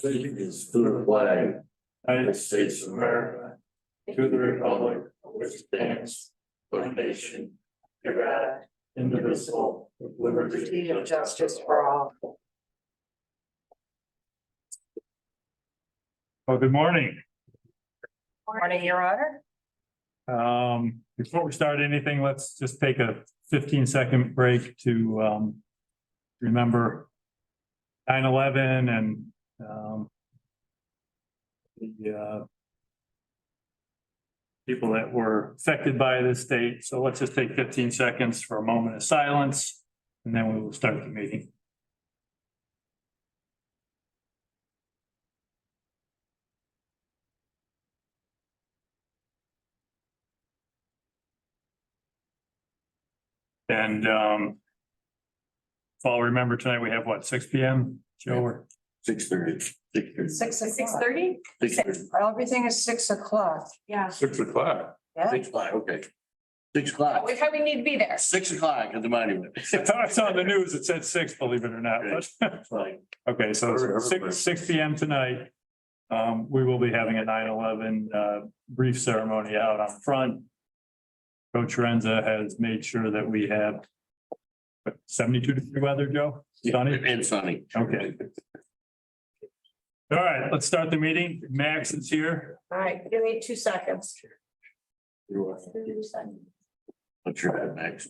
Allegiance to the flag, United States of America, to the republic which stands one nation, under God, indivisible, with liberty and justice for all. Well, good morning. Morning, Your Honor. Before we start anything, let's just take a 15-second break to remember 9/11 and the people that were affected by this date. So let's just take 15 seconds for a moment of silence, and then we will start the meeting. And if I'll remember tonight, we have what, 6 p.m. Joe? Or 6:30. 6:30? Everything is 6 o'clock. Yeah. 6 o'clock. Yeah. 6 o'clock, okay. 6 o'clock. What time we need to be there? 6 o'clock at the monument. I thought I saw the news, it said 6, believe it or not. but- Fine. Okay, so it's 6 p.m. tonight. We will be having a 9/11 brief ceremony out on front. Coach Renza has made sure that we have 72-degree weather, Joe? Sunny? And sunny. Okay. All right, let's start the meeting. Max is here. All right, give me 2 seconds. I'm sure that Max.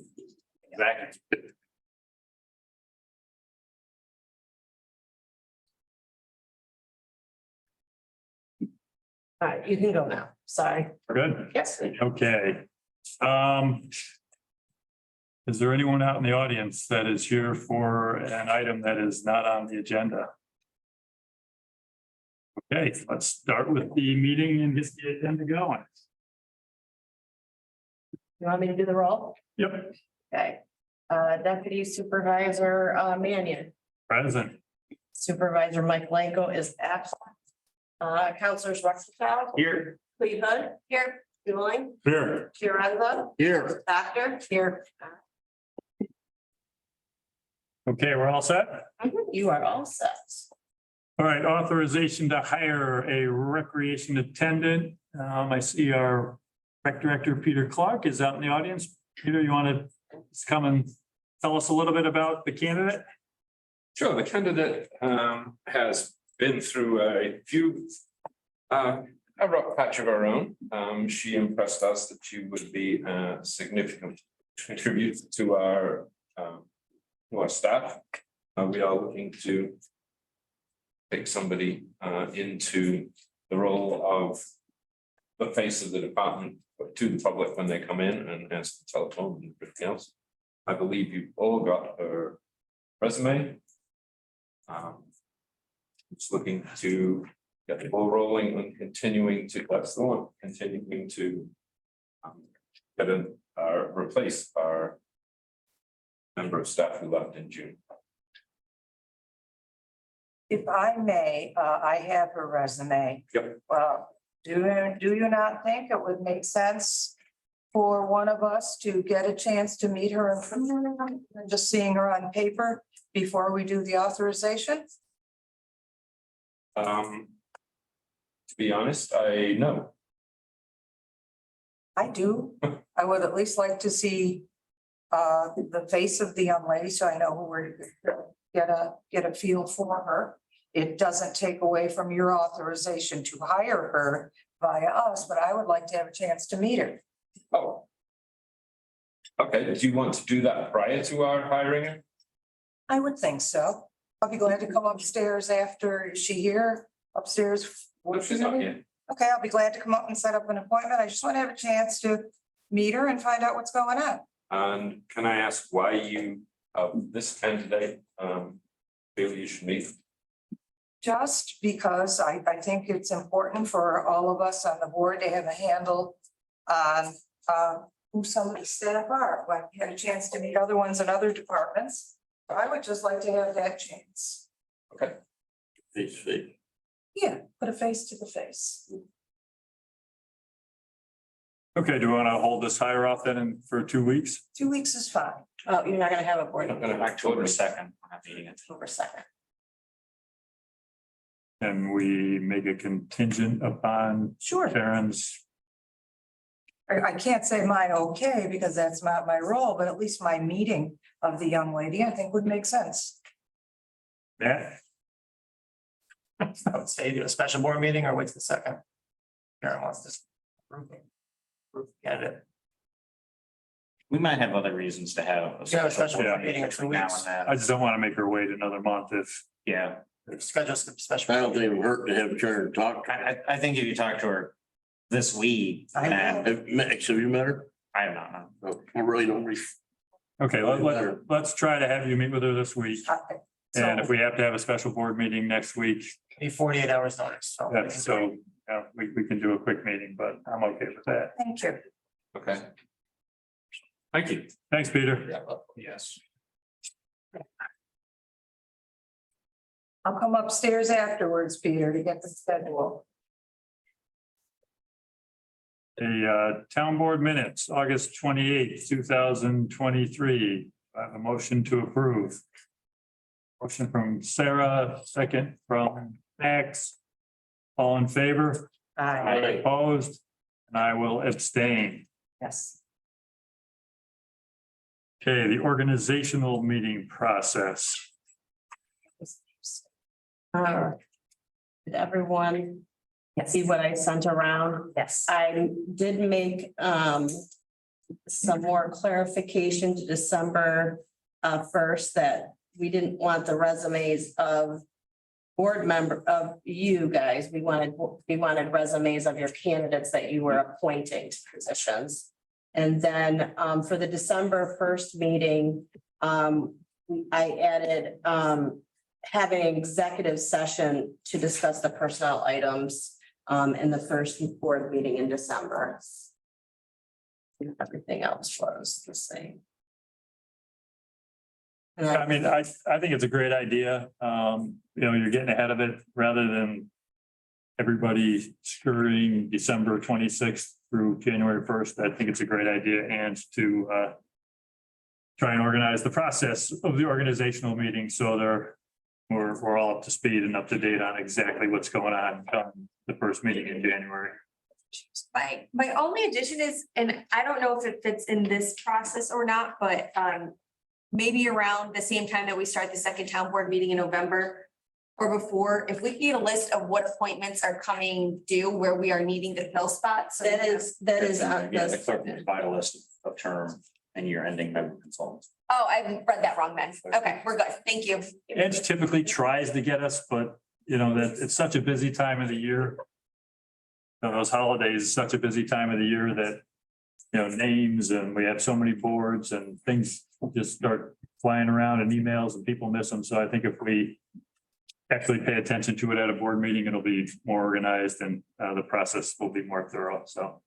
All right, you can go now. Sorry. Good? Yes. Okay. Is there anyone out in the audience that is here for an item that is not on the agenda? Okay, let's start with the meeting and get the agenda going. You want me to do the roll? Yep, Okay. Deputy Supervisor Mannion, present. Supervisor Mike Blanco is absent. Counselors Rexenfeld. Here. Cleveland. Here. Julian. Here. Firenza. Here. Doctor. Here. Okay, we're all set? You are all set. All right, authorization to hire a recreation attendant. I see our rec director, Peter Clark, is out in the audience. Peter, you want to come and tell us a little bit about the candidate? Sure, the candidate has been through a few, a rough patch of her own. She impressed us that she would be a significant contributor to our staff. We are looking to take somebody into the role of the face of the department to the public when they come in and answer the telephone and everything else. I believe you've all got her resume. It's looking to get the ball rolling and continuing to, that's the one, continuing to replace our member of staff who left in June. If I may, I have her resume. Yep. Well, do you not think it would make sense for one of us to get a chance to meet her in person than just seeing her on paper before we do the authorization? To be honest, I know. I do. I would at least like to see the face of the young lady, so I know who we're get a feel for her. It doesn't take away from your authorization to hire her via us, but I would like to have a chance to meet her. Oh. Okay, do you want to do that prior to our hiring her? I would think so. I'll be glad to come upstairs after. Is she here upstairs? No, she's not here. Okay, I'll be glad to come up and set up an appointment. I just want to have a chance to meet her and find out what's going on. And can I ask why you, this candidate, feel you should meet? Just because I think it's important for all of us on the board to have a handle on who some of the staff are. When we had a chance to meet other ones in other departments, I would just like to have that chance. Okay. Face. Yeah, put a face to the face. Okay, do we want to hold this hire off then for 2 weeks? 2 weeks is fine. Oh, you're not gonna have a board Not gonna meeting have October 2nd. October 2nd. Can we make a contingent upon Sure. Karen's? I can't say my okay because that's not my role, but at least my meeting of the young lady, I think would make sense. Yeah, I would say do a special board meeting or wait till the second. Karen wants to. Get it. We might have other reasons to have. Yeah, a special Yeah. meeting in 2 between now weeks. and then. I just don't want to make her wait another month if, Yeah, Schedule some special. I don't think it would hurt to have Karen talk. to her. I think if you talk to her this week, I then Have you met her? I have not known. No, I really don't. okay, let's try to have you meet with her this week. And if we have to have a special board meeting next week, Be 48 hours notice, so. we can do it. so, we can do a quick meeting, but I'm okay with that. Thank you. Okay. Thank you. Thanks, Peter. Yes. I'll come upstairs afterwards, Peter, to get the schedule. The town board minutes, August 28th, 2023. I have a motion to approve. Motion from Sarah, second from Max. All in favor? Aye. Opposed? And I will abstain. Yes. Okay, the organizational meeting process. Did everyone see what I sent around? Yes. I did make some more clarification to December 1st that we didn't want the resumes of board member of you guys. We wanted resumes of your candidates that you were appointing to positions. And then for the December 1st meeting, I added having an executive session to discuss the personnel items in the first board meeting in December. Everything else was the same. And I mean, I think it's a great idea. You're getting ahead of it rather than everybody scurrying December 26th through January 1st. I think it's a great idea, and to try and organize the process of the organizational meeting so we're all up to speed and up to date on exactly what's going on the first meeting in January. My only addition is, and I don't know if it fits in this process or not, but maybe around the same time that we start the second town board meeting in November or before, if we can get a list of what appointments are coming due, where we are needing to fill spots. So that is on Yeah, the this. clerk will provide a list of term and your ending member consultants. Oh, I read that wrong then. Okay, we're good. Thank you. Edge typically tries to get us, but that it's such a busy time of the year. Those holidays, such a busy time of the year that, names, and we have so many boards and things just start flying around and emails and people miss them. So I think if we actually pay attention to it at a board meeting, it'll be more organized and the process will be more thorough. So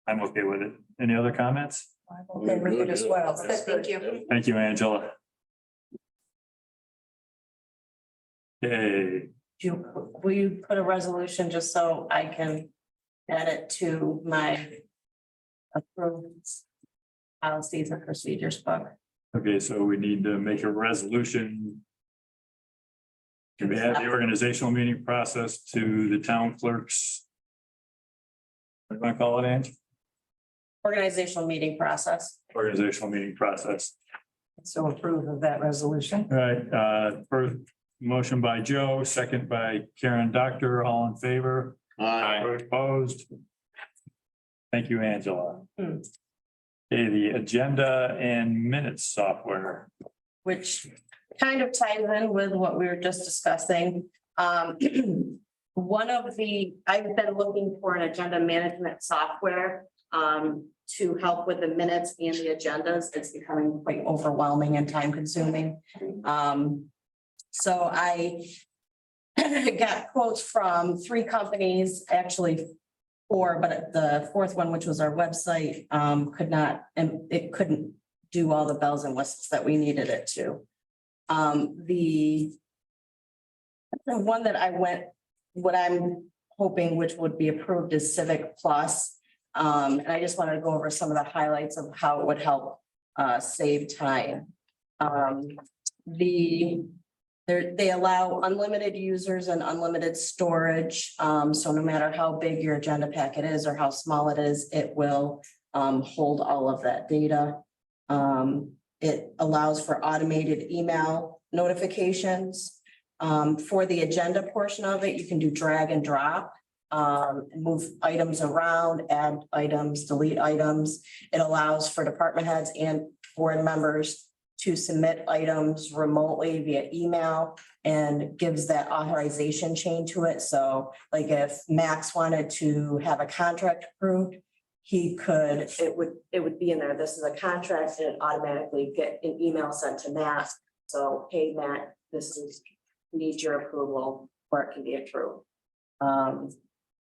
I'm okay with it. Any other comments? I'm okay with it as well. Good, thank you. Thank you, Angela. Okay, Will you put a resolution just so I can add it to my approved policies and procedures book? okay, so we need to make a resolution. Can we add the organizational meeting process to the town clerk's? What do you want to call it, Ange? Organizational meeting process. Organizational meeting process. So approve of that resolution. All right, first motion by Joe, second by Karen Doctor, all in favor? Opposed? Thank you, Angela. Hmm. Okay, the agenda and minutes software. Which kind of ties in with what we were just discussing. I've been looking for an agenda management software to help with the minutes and the agendas. It's becoming quite overwhelming and time consuming. So I got quotes from 3 companies, actually 4, but the 4th one, which was our website, it couldn't do all the bells and whistles that we needed it to. The one that what I'm hoping which would be approved is Civic Plus. And I just wanted to go over some of the highlights of how it would help save time. The They allow unlimited users and unlimited storage. So no matter how big your agenda packet is or how small it is, it will hold all of that data. It allows for automated email notifications. For the agenda portion of it, you can do drag and drop. Move items around, add items, delete items. It allows for department heads and board members to submit items remotely via email and gives that authorization chain to it. So like if Max wanted to have a contract approved, he could, it would be in there. This is a contract and it automatically get an email sent to Matt. So, hey, Matt, this is, needs your approval or it can be approved.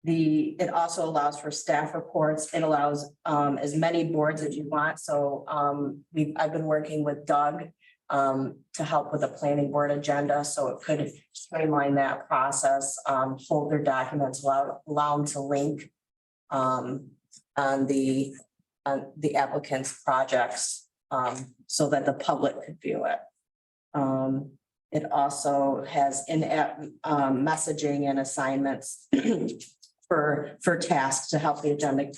It also allows for staff reports. It allows as many boards as you want. So I've been working with Doug to help with the planning board agenda. So it could streamline that process, hold their documents, allow them to link on the applicant's projects so that the public could view it. It also has in-app messaging and assignments for tasks to help the agenda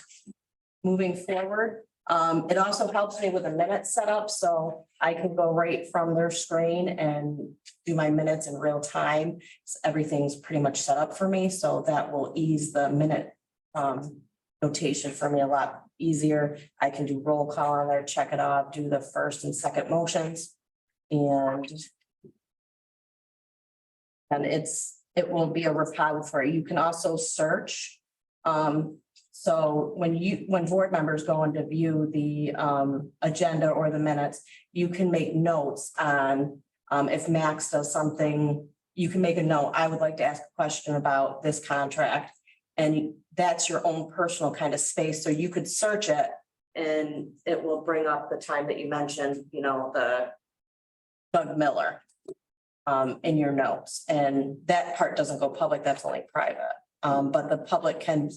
moving forward. It also helps me with a minute setup, so I can go right from their screen and do my minutes in real time. So everything's pretty much set up for me, so that will ease the minute notation for me a lot easier. I can do roll call on there, check it off, do the first and second motions. And it will be a repository. You can also search. So when board members go in to view the agenda or the minutes, you can make notes on if Max does something, you can make a note. I would like to ask a question about this contract. And that's your own personal kind of space. So you could search it and it will bring up the time that you mentioned, the Doug Miller in your notes. And that part doesn't go public, that's only private. But the public can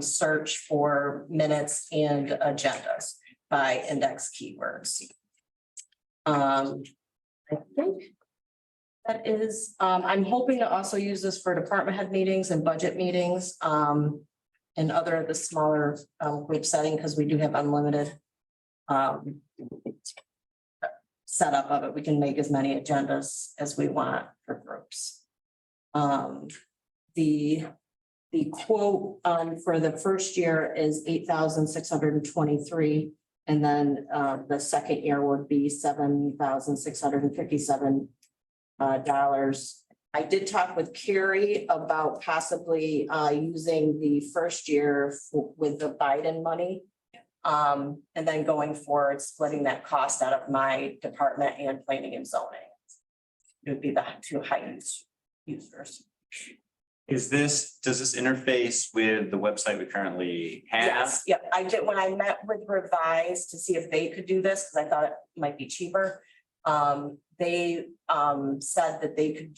search for minutes and agendas by index keywords. I think that is, I'm hoping to also use this for department head meetings and budget meetings and other of the smaller group setting, because we do have unlimited setup of it. We can make as many agendas as we want for groups. The quote for the first year is $8,623, and then the second year would be $7,657. I did talk with Carrie about possibly using the first year with the Biden money. And then going forward, splitting that cost out of my department and planning and zoning. It would be the two high users. Does this interface with the website we currently have? Yes, yep. I did, when I met with Revise to see if they could do this, because I thought it might be cheaper. They said that they could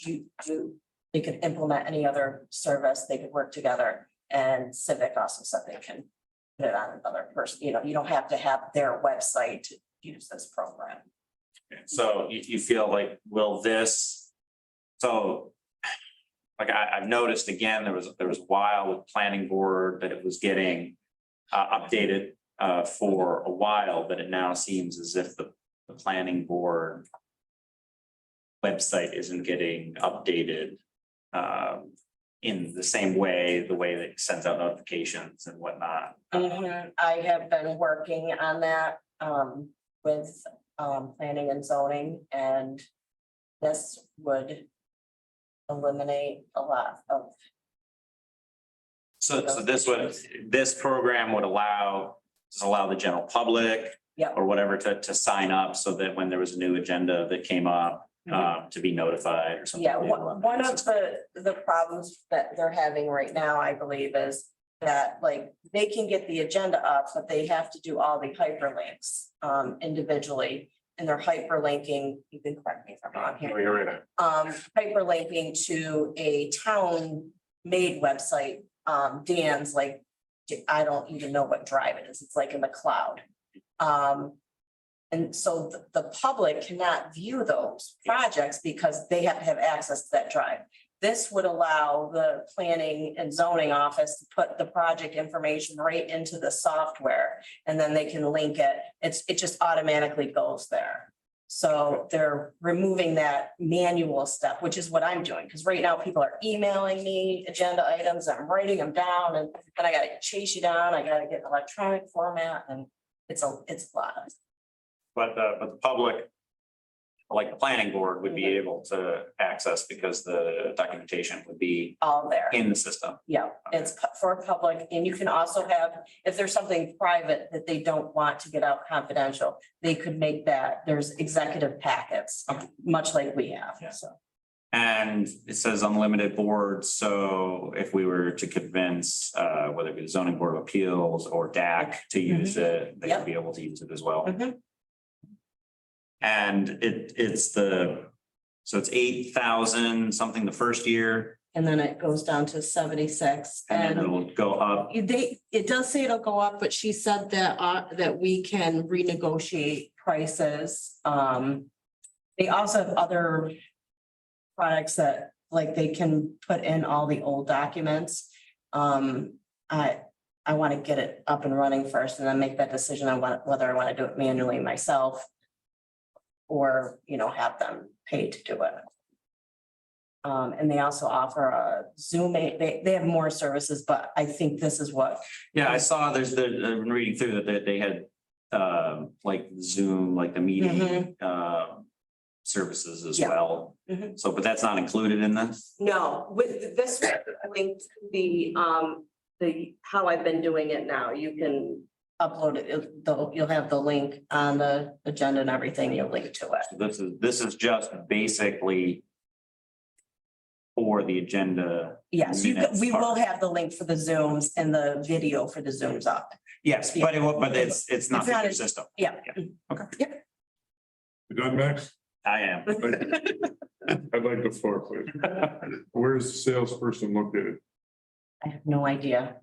they could implement any other service, they could work together. And Civic also said they can put it on another person. You don't have to have their website to use this program. So you feel like, like I've noticed again, there was a while with planning board that it was getting updated for a while, but it now seems as if the planning board website isn't getting updated in the same way, the way that it sends out notifications and whatnot. I have been working on that with planning and zoning, and this would eliminate a lot of. So this program would allow the general public Yeah. or whatever to sign up so that when there was a new agenda that came up, to be notified or something. Yeah, one of the problems that they're having right now, I believe, is that like they can get the agenda up, but they have to do all the hyperlinks individually. And they're hyperlinking, you can correct me if I'm wrong here. Hyperlinking to a town-made website. Dan's like, I don't even know what drive it is. It's like in the cloud. And so the public cannot view those projects because they have to have access to that drive. This would allow the planning and zoning office to put the project information right into the software. And then they can link it. It just automatically goes there. So they're removing that manual step, which is what I'm doing. Because right now people are emailing me agenda items. I'm writing them down and then I gotta chase you down. I gotta get electronic format and it's a lot. But the public, like the planning board would be able to access because the documentation would be All there. in the system. Yeah, it's for public, and you can also have, if there's something private that they don't want to get out confidential, they could make that, there's executive packets, Okay. much like we have, Yeah. so. And it says unlimited boards, so if we were to convince, whether it be the zoning board of appeals or DAC to use it, they Yep. would be able to use it as well. Mhm. And it's so it's 8,000 something the first year, And then it goes down to 76, and then and it'll go up. it does say it'll go up, but she said that we can renegotiate prices. They also have other products that, like, they can put in all the old documents. I want to get it up and running first and then make that decision on whether I want to do it manually myself. Or, have them pay to do it. And they also offer a Zoom, they have more services, but I think this is what, Yeah, I saw I've been reading through that they had like Zoom, like the meeting services as Yeah. well. Mhm. So, but that's not included in this? no, with this link to the, how I've been doing it now, you can upload it, you'll have the link on the agenda and everything, you'll link to it. This is just basically for the agenda. Yes, Minutes we will part. have the link for the Zooms and the video for the Zooms up. Yes, but it's not It's not the a- system. Yeah. You done, Max? I am. I'd like the floor, please. Where's the salesperson located? I have no idea.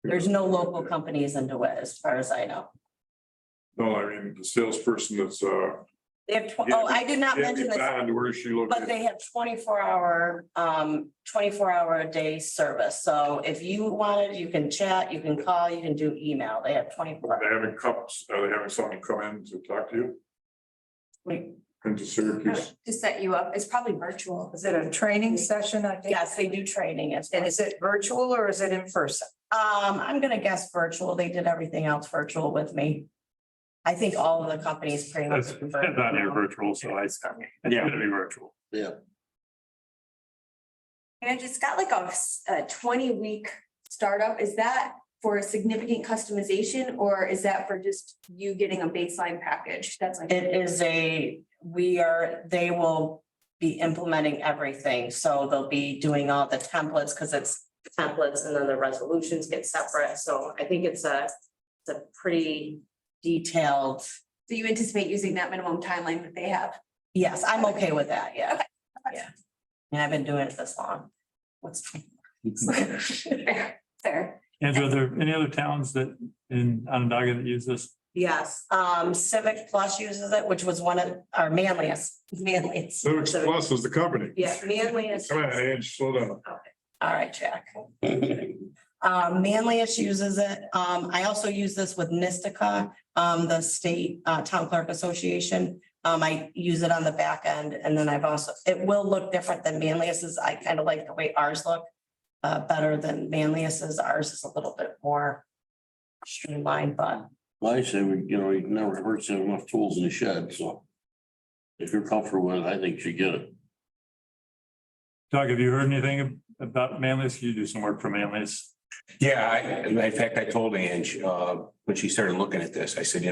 There's no local companies in DeWitt, as far as I know. No, I mean, the salesperson that's, They have, I did not mention this, Bond, where is she but located? they have 24-hour a day service. So if you wanted, you can chat, you can call, you can do email. They have 24. Are they having cups, are they having someone come in to talk to you Wait, into Syracuse? To set you up, it's probably virtual. Is it a training session? I think? yes, they do training. And is it virtual or is it in person? I'm gonna guess virtual. They did everything else virtual with me. I think all of the companies pretty much. That's do not here virtual. virtual, so it's Yeah. gonna be virtual. Yeah. And I just got like a 20-week startup. Is that for a significant customization or is that for just you getting a baseline package? That's like. It is they will be implementing everything. So they'll be doing all the templates because it's templates and then the resolutions get separate. So I think it's a pretty detailed, So you anticipate using that minimum timeline that they have? yes, I'm okay with that. Yeah. Okay. Yeah. And I've been doing it this long. Fair, fair. Andrew, are there any other towns that in Onondaga that use this? Yes, Civic Plus uses it, which was one of our manliest. Civic Plus was the company. Yeah, manliest. Come on, Ange, slow down. All right, Jack. Manlius uses it. I also use this with Nistica, the state town clerk association. I use it on the back end and then I've also, it will look different than Manlius's. I kind of like the way ours look better than Manlius's. Ours is a little bit more streamlined, but Well, I say, you can never hurt to have enough tools in the shed, so. If you're comfortable with it, I think you should get it. Doug, have you heard anything about Manlius? You do some work for Manlius. Yeah, in fact, I told Ange, when she started looking at this, I said,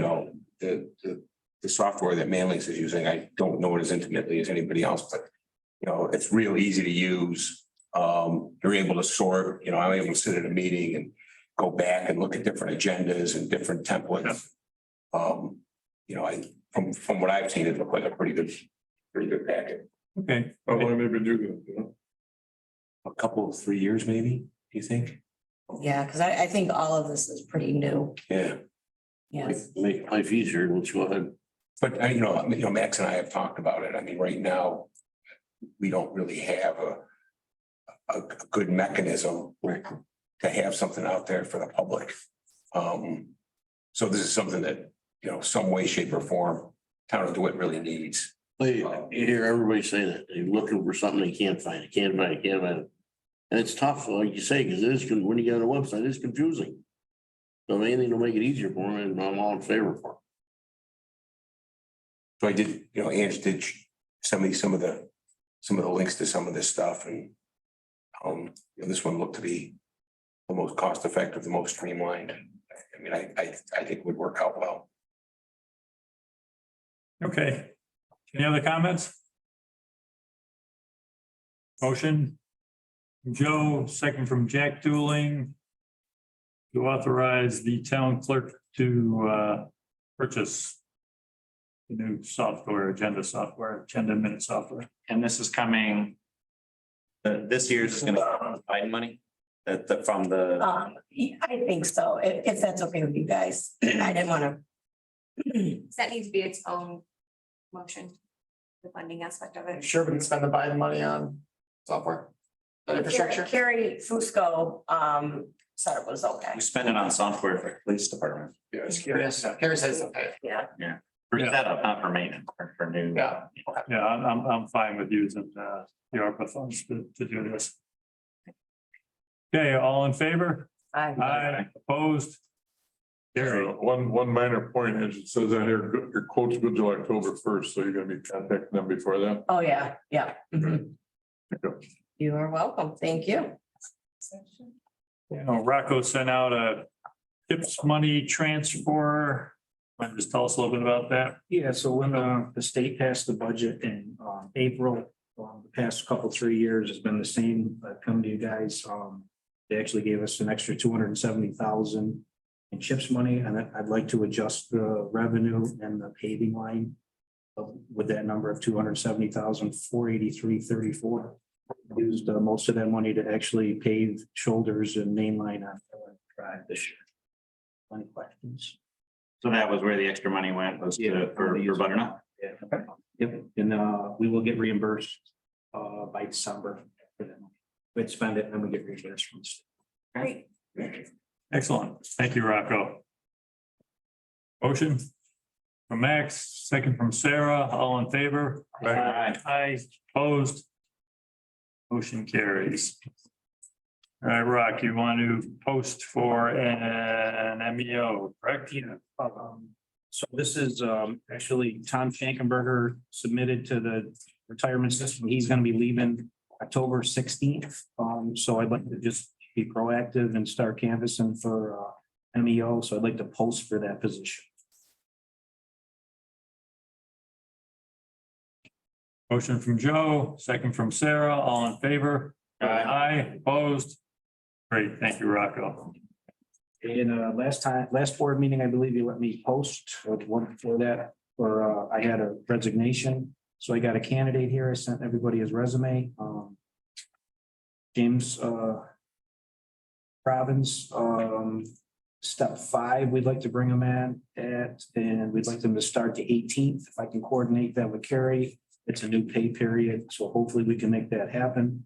the software that Manlius is using, I don't know it as intimately as anybody else, but it's real easy to use. You're able to sort, I'm able to sit at a meeting and go back and look at different agendas and different templates. From what I've seen, it looked like a pretty good packet. Okay, How long have they been doing it? A couple, 3 years, maybe, do you think? yeah, because I think all of this is pretty new. Yeah. Yes. Make life easier, let's go ahead. But Max and I have talked about it. I mean, right now, we don't really have a good mechanism Right. to have something out there for the public. So this is something that, some way, shape or form, town of DeWitt really needs. You hear everybody say that, they're looking for something they can't find, can't find it. And it's tough, like you say, because it is, when you get on the website, it's confusing. So anything to make it easier for them, and I'm all in favor for. So I did, Ange did send me some of the links to some of this stuff and this one looked to be the most cost effective, the most streamlined. I mean, I think it would work out well. Okay. Any other comments? Motion. Joe, second from Jack Dooling. To authorize the town clerk to purchase the new software, agenda minute software. And this is coming. This year's is gonna be Biden money that from the, I think so, if that's okay with you guys. I didn't want to. Does that need to be its own motion? The funding aspect of it? Sure, we can spend the Biden money on software. And infrastructure. Carrie Fusco, said it was okay. we spend it on software for the police department. Yeah, it's curious. Carrie says, okay. Yeah. For setup, not for maintenance, for new. Yeah. Yeah, I'm fine with using the ARPA funds to do this. Okay, all in favor? Aye, opposed? Carry. One minor point is it says on here, your quote's good till October 1st, so you're gonna be contacting them before that. Oh, yeah, yeah. Mhm. Okay. You are welcome. Thank you. Rocco sent out a tips money transfer. Want to just tell us a little bit about that? Yeah, so when the state passed the budget in April, the past couple, 3 years has been the same. Come to you guys, they actually gave us an extra 270,000 in CHIPS money, and I'd like to adjust the revenue and the paving line with that number of 270,000, 483.34. Used most of that money to actually pave shoulders and main line on Drive this year. Any questions? So that was where the extra money went, was for butternut? Yeah. Yep, and we will get reimbursed by December. We'd spend it and then we get reimbursed from the state. Great. Excellent. Thank you, Rocco. Motion from Max, second from Sarah, all in favor? Aye, opposed. Motion carries. All right, Rock, you want to post for an MEO, correct? Yeah. So this is actually Tom Schankenberger submitted to the retirement system. He's gonna be leaving October 16th. So I'd like to just be proactive and start canvassing for MEO. So I'd like to post for that position. Motion from Joe, second from Sarah, all in favor? Aye, opposed. Great, thank you, Rocco. And last board meeting, I believe you let me post one before that, or I had a resignation. So I got a candidate here. I sent everybody his resume. James Robbins, step 5, we'd like to bring him in at, and we'd like them to start the 18th. If I can coordinate that with Carrie, it's a new pay period, so hopefully we can make that happen.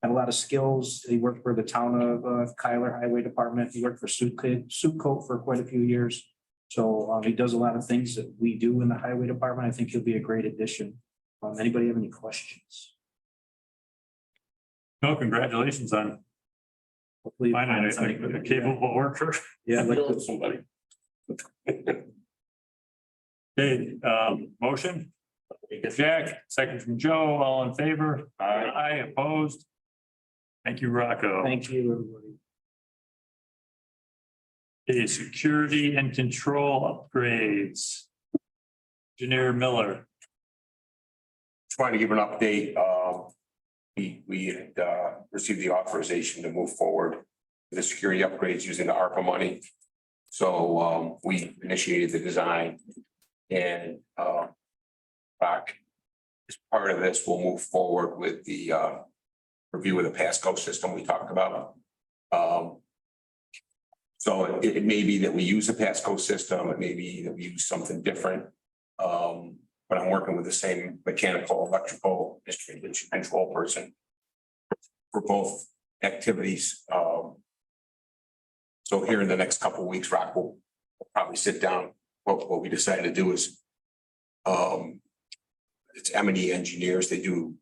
Had a lot of skills. He worked for the town of Kyler Highway Department. He worked for Suitcoat for quite a few years. So he does a lot of things that we do in the highway department. I think he'll be a great addition. Anybody have any questions? No, congratulations on Hopefully. finding a capable worker. Yeah, I'd like to- Somebody. Okay, motion. Jack, second from Joe, all in favor? Aye, opposed. Thank you, Rocco. Thank you, everybody. Okay, security and control upgrades. Engineer Miller. Just wanted to give an update. We had received the authorization to move forward with the security upgrades using the ARPA money. So we initiated the design and Rock, as part of this, we'll move forward with the review of the Passco system we talked about. So So it may be that we use a Pasco system, it may be that we use something different. But I'm working with the same mechanical, electrical, distribution control person for both activities. So here in the next couple of weeks, Rock will probably sit down. What we decided to do is it's M&E engineers, they do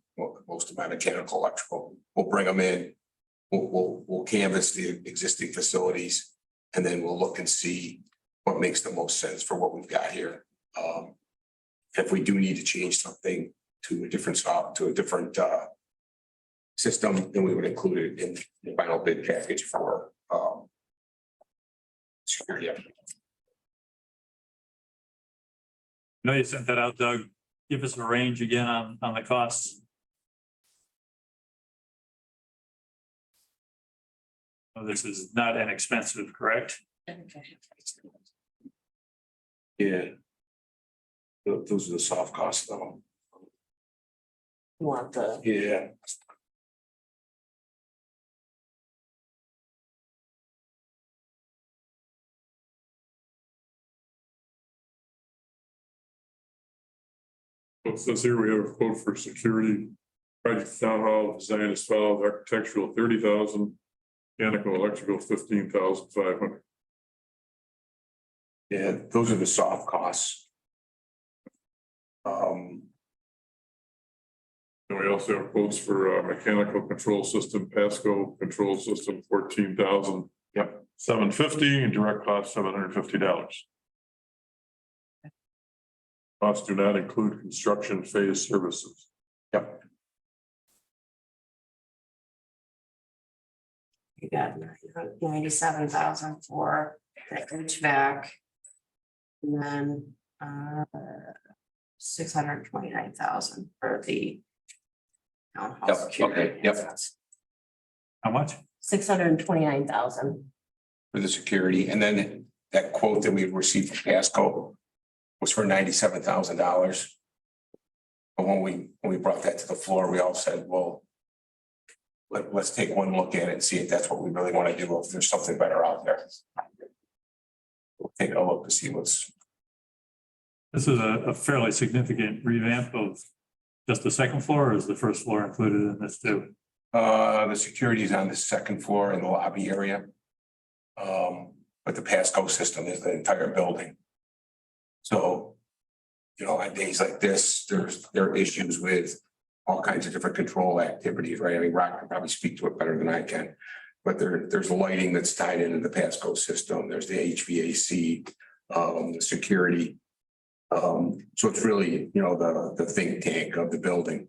most of my mechanical, electrical. We'll bring them in. We'll canvass the existing facilities and then we'll look and see what makes the most sense for what we've got here. If we do need to change something to a different system, then we would include it in the final bid package for security. I know you sent that out, Doug. Give us a range again on the costs. Oh, this is not inexpensive, correct? Yeah. Those are the soft costs though. You want the, Yeah. It says here we have a quote for security. Project Town Hall design as follows: architectural 30,000, mechanical, electrical 15,500. Yeah, those are the soft costs. And we also have quotes for mechanical control system, Pasco control system, 14,000. Yep. $750 and direct cost $750. Costs do not include construction phase services. Yep. you got 97,000 for the HVAC. And then 629,000 for the town hall Yep, security. okay, yep. How much? 629,000. For the security, and then that quote that we received from Pasco was for $97,000. But when we brought that to the floor, we all said, well, let's take one look at it and see if that's what we really want to do, if there's something better out there. We'll take a look to see what's. This is a fairly significant revamp of just the second floor, or is the first floor included in this too? The security is on the second floor in the lobby area. But the Pasco system is the entire building. So, you know, on days like this, there are issues with all kinds of different control activities, right? I mean, Rock can probably speak to it better than I can. But there's lighting that's tied into the Pasco system. There's the HVAC, the security. So it's really, you know, the think tank of the building.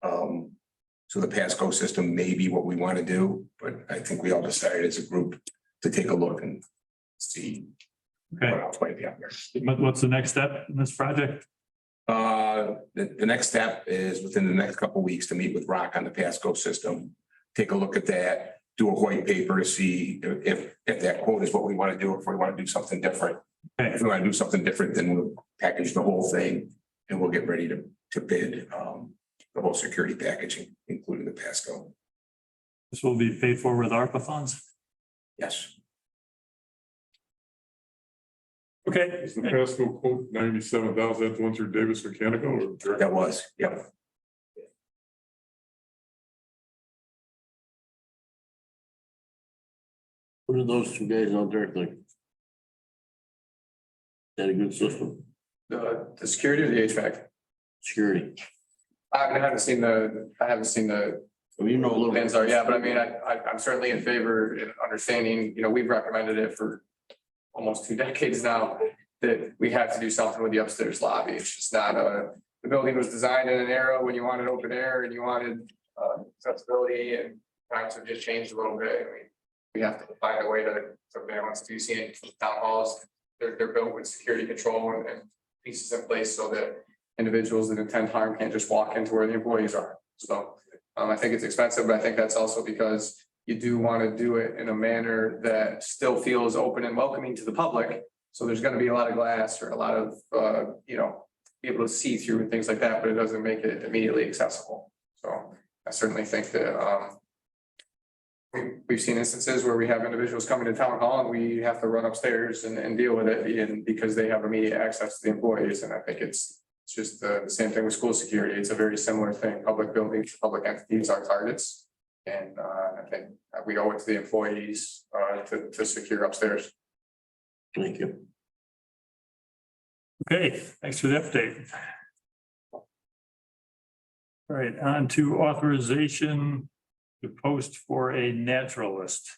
So the Pasco system may be what we want to do, but I think we all decided as a group to take a look and see Okay, what else might be out there. what's the next step in this project? The next step is within the next couple of weeks to meet with Rock on the Pasco system. Take a look at that, do a white paper to see if that quote is what we want to do, if we want to do something different. Okay. If we want to do something different, then we'll package the whole thing and we'll get ready to bid the whole security packaging, including the Pasco. This will be paid for with ARPA funds? Yes. Okay. Is the Pasco quote 97,000, that's the one through Davis Mechanical or? That was, yep. What do those two guys out there think? That a good system, The security or the HVAC? security? I haven't seen the, Well, you know a little. plans are, yeah, but I mean, I'm certainly in favor in understanding, you know, we've recommended it for almost 2 decades now, that we have to do something with the upstairs lobby. It's just not the building was designed in an era when you wanted open air and you wanted accessibility, and times have just changed a little bit. I mean, we have to find a way to balance. Do you see any town halls? They're built with security control and pieces in place so that individuals that intend harm can't just walk into where the employees are. So I think it's expensive, but I think that's also because you do want to do it in a manner that still feels open and welcoming to the public. So there's going to be a lot of glass or a lot of, you know, be able to see through and things like that, but it doesn't make it immediately accessible. So I certainly think that we've seen instances where we have individuals coming to town hall and we have to run upstairs and deal with it and because they have immediate access to the employees. And I think it's just the same thing with school security. It's a very similar thing. Public buildings, public entities are targets. And I think we owe it to the employees to secure upstairs. Thank you. Okay, thanks for the update. All right, on to authorization to post for a naturalist.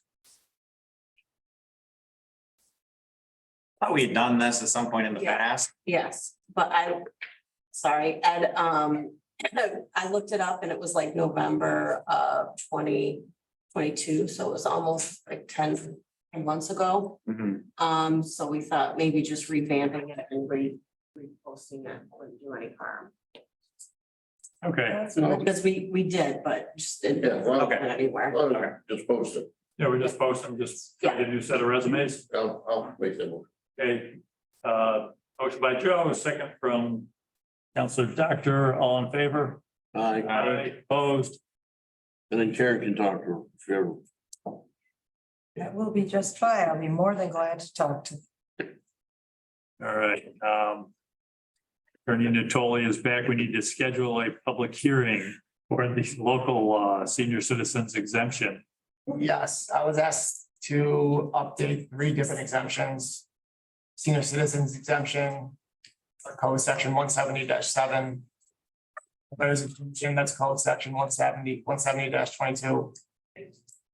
Thought we had done this at some point in the Yeah. past. Yes, but sorry, Ed, I looked it up and it was like November of 2022, so it was almost like 10 months ago. So we thought maybe just revamping it and reposting it wouldn't do any harm. Okay, Because we did, but just didn't Yeah, well, put it anywhere. Just post it. yeah, we just posted, just get a new set of resumes. I'll make that one. Okay, motion by Joe, a second from Counselor Doctor, all in favor? Aye. Opposed? And then Karen can talk to her, if you ever. That will be just fine. I'll be more than glad to talk to. All right, Attorney Natoli is back. We need to schedule a public hearing for the local senior citizens exemption. Yes, I was asked to update 3 different exemptions. Senior citizens exemption, for code section 170-7. There's a exemption that's called section 170-22.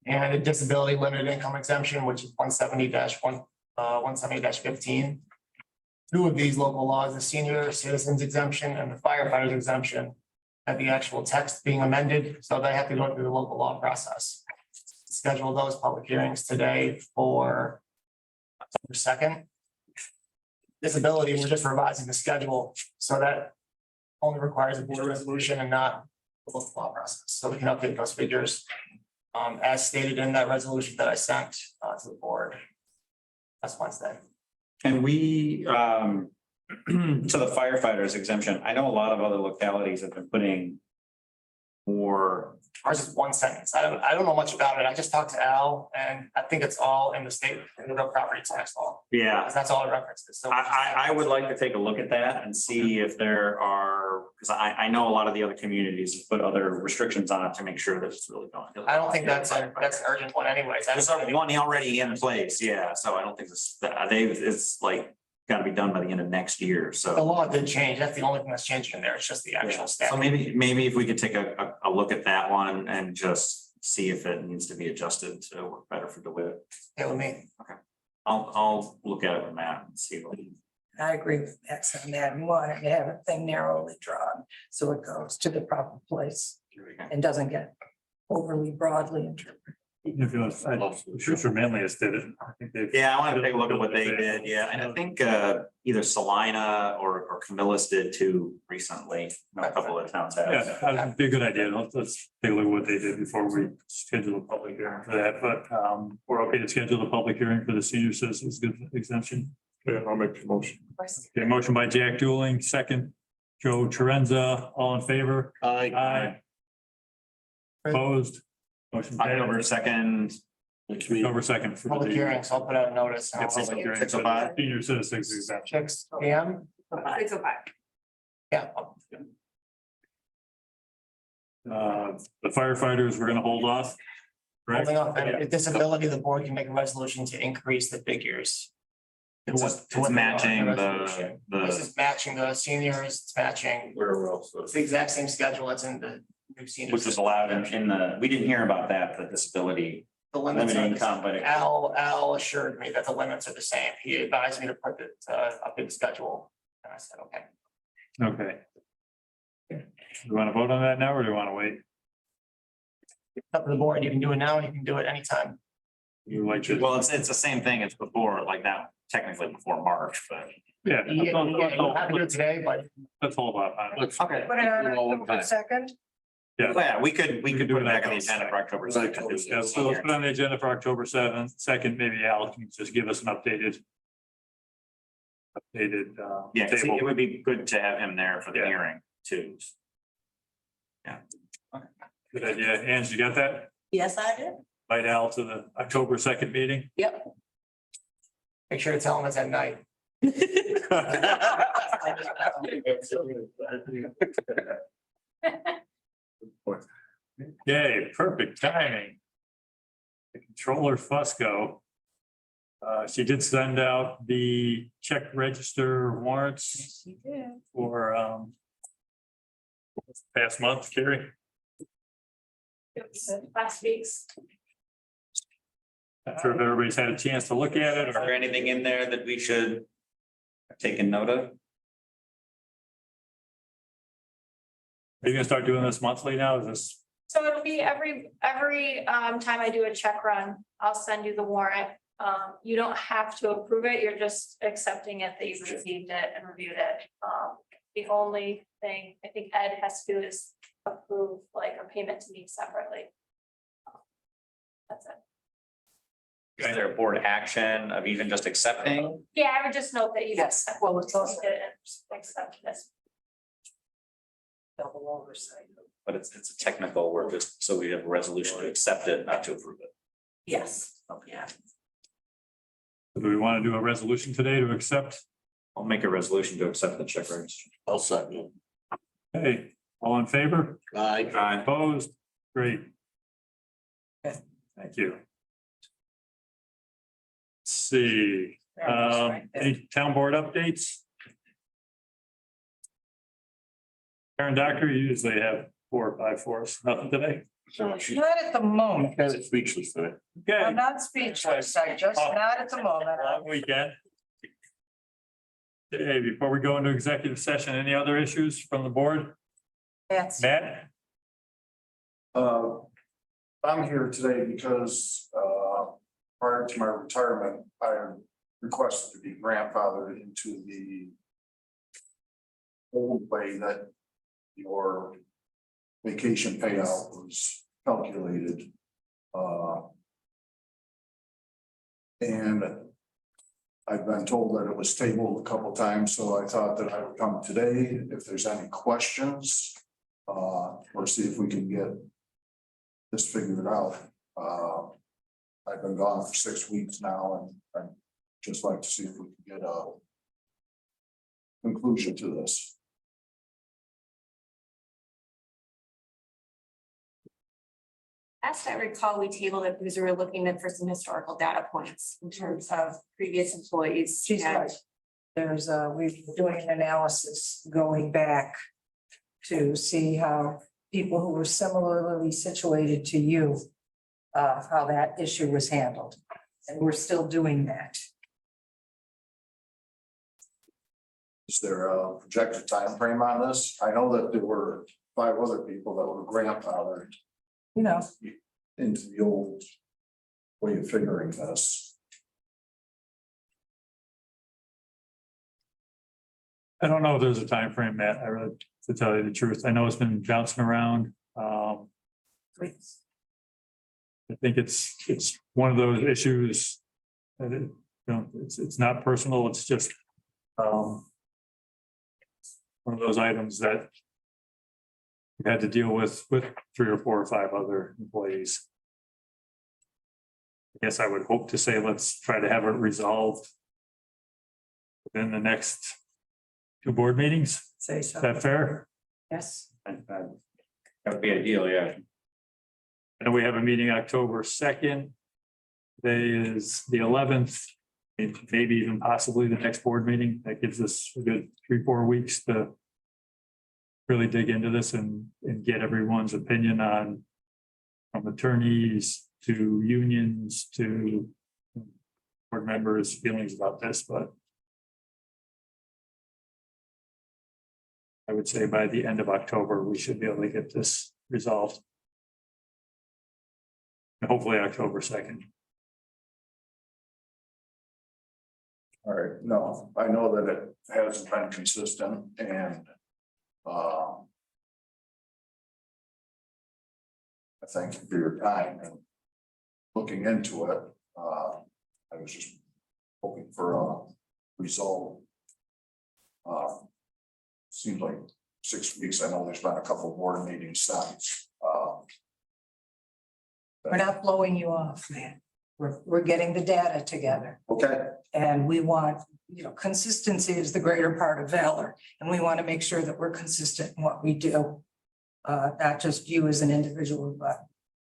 And a disability limited income exemption, which is 170-15. 2 of these local laws, the senior citizens exemption and the firefighters exemption, have the actual text being amended, so they have to go through the local law process. Schedule those public hearings today for October 2nd. Disability, we're just revising the schedule, so that only requires a board resolution and not the local law process, so we can update those figures. As stated in that resolution that I sent to the board. That's Wednesday. And we, to the firefighters exemption, I know a lot of other localities have been putting more. Ours is 1 sentence. I don't know much about it. I just talked to Al and I think it's all in the state, in the real property tax law. Yeah, That's all it references. So I would like to take a look at that and see if there are, because I know a lot of the other communities have put other restrictions on it to make sure that it's really going. I don't think that's an urgent one anyways. There's one already in place, yeah, so I don't think it's like gotta be done by the end of next year, The so. law did change. That's the only thing that's changing in there. It's just the actual So statute. maybe if we could take a look at that one and just see if it needs to be adjusted to work better for DeWitt. It with me. I'll look at it with Matt and see what. I agree with Max on that. We want to have everything narrowly drawn, so it goes to the proper place and doesn't get overly broadly interpreted. If you know, I'm sure Manlius did it. I think they've- Yeah, I want to take a look at what they did, yeah, and I think either Salina or Camillus did too recently, a couple of towns have. Yeah, that'd be a good idea. Let's take a look at what they did before we schedule a public hearing for that, but we're okay to schedule a public hearing for the senior citizens exemption. Yeah, I'll make the motion. Okay, motion by Jack Dooling, second, Joe Chirenza, all in favor? Aye. Opposed? Motion October passed. 2nd, October 2nd. for Public the- hearing, so I'll put out a notice. Yeah, public hearing for the 6:05. Senior citizens exemption. 6 PM. 6:05. Yeah. The firefighters, we're gonna hold off. Correct? Holding off any disability, the board can make a resolution to increase the figures. To what- to it's what they are in matching resolution. This the, is matching the seniors, it's matching, Where else? it's the exact same schedule that's in the new seniors. which was allowed in the, we didn't hear about that, the disability The limits limited are the same. income, but it. Al assured me that the limits are the same. He advised me to put it up in the schedule. And I said, okay. Okay. Do you want to vote on that now or do you want to wait? Up to the board, you can do it now, you can do it anytime. You like to? Well, it's the same thing as before, like that, technically before March, but. Yeah. Yeah, you don't have to do it today, but Let's hold off on it. Let's- Okay. Put it on Do it all one October time. 2nd. Yeah, we could do put it it back on the on agenda for October Right. 2nd. Yeah, so let's put on the agenda for October 2nd. Maybe Al can just give us an updated. Yeah, 'cause table. it would be good to have him there for the Yeah. hearing too. Good idea. Ange, you got that? Yes, I did. invite Al to the October 2nd meeting. Yep. Make sure to tell them it's at night. Yay, perfect timing. The Controller Fusco. She did send out the check register warrants for past month, Carrie. Last week's. Not sure if everybody's had a chance to look at it Is there or. anything in there that we should take a note of? Are you gonna start doing this monthly now? Is this? So it'll be every time I do a check run, I'll send you the warrant. You don't have to approve it, you're just accepting it that you've received it and reviewed it. The only thing I think Ed has to do is approve like a payment to me separately. That's it. Is there a board action of even just accepting? Yeah, I would just note that you. Yes, well, it's also Accept this. double oversight. But it's a technical, we're just, so we have a resolution to accept it, not to approve it. Yes, yeah. Do we want to do a resolution today to accept? I'll make a resolution to accept the check register. I'll second. Hey, all in favor? Aye. Opposed? Great. Okay. Thank you. Let's see, any town board updates? Karen Doctor, you usually have 4 or 5 for us. Nothing today? So she's Not at the moment. kind of speechless today. I'm Okay. not speechless. I just, not at the moment. Long weekend. Hey, before we go into executive session, any other issues from the board? That's, Matt? I'm here today because, prior to my retirement, I requested to be grandfathered into the old way that your vacation payout was calculated. And I've been told that it was tabled a couple times, so I thought that I would come today if there's any questions. Or see if we can get this figured out. I've been gone for 6 weeks now and I'd just like to see if we can get a conclusion to this. Last I recall, we tabled it because we were looking at for some historical data points in terms of previous employees. she's and- right. There's we've been doing an analysis going back to see how people who were similarly situated to you, how that issue was handled. And we're still doing that. Is there a projected time frame on this? I know that there were 5 other people that were grandfathered You know, into the old way of figuring this. I don't know if there's a time frame, Matt. I really, to tell you the truth, I know it's been bouncing around. I think it's one of those issues that it, you know, it's not personal, it's just one of those items that we had to deal with 3 or 4 or 5 other employees. I guess I would hope to say, let's try to have it resolved within the next 2 board meetings. say Is so. that fair? Yes. That would be ideal, yeah. I know we have a meeting October 2nd. Today is the 11th, maybe even possibly the next board meeting. That gives us a good 3-4 weeks to really dig into this and get everyone's opinion on from attorneys to unions to board members' feelings about this, but I would say by the end of October, we should be able to get this resolved. And hopefully October 2nd. All right, no, I know that it hasn't been consistent and I thank you for your time and looking into it. I was just hoping for a result. Seems like 6 weeks. I know there's been a couple board meetings since. We're not blowing you off, man. We're getting the data together. Okay. And we want, consistency is the greater part of valor, and we want to make sure that we're consistent in what we do. Not just you as an individual, but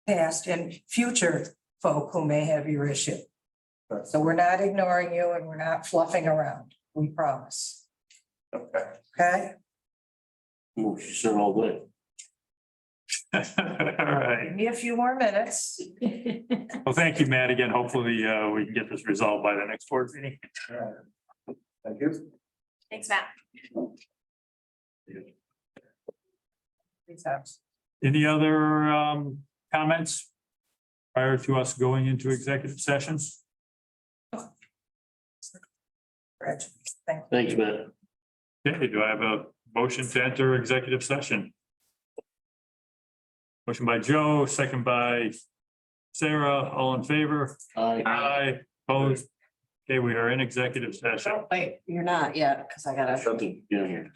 past and future folk who may have your issue. So we're not ignoring you and we're not fluffing around. We promise. Okay. Okay? Well, she said all day. All right. Give me a few more minutes. Well, thank you, Matt. Again, hopefully, we can get this resolved by the next board meeting. Thank you. Thanks, Matt. Please have. Any other comments prior to us going into executive sessions? Reg, thank you. Thanks, Matt. Okay, do I have a motion to enter executive session? Motion by Joe, second by Sarah, all in favor? Aye, opposed? Okay, we are in executive session. Wait, you're not yet, because I gotta. Something, yeah, here.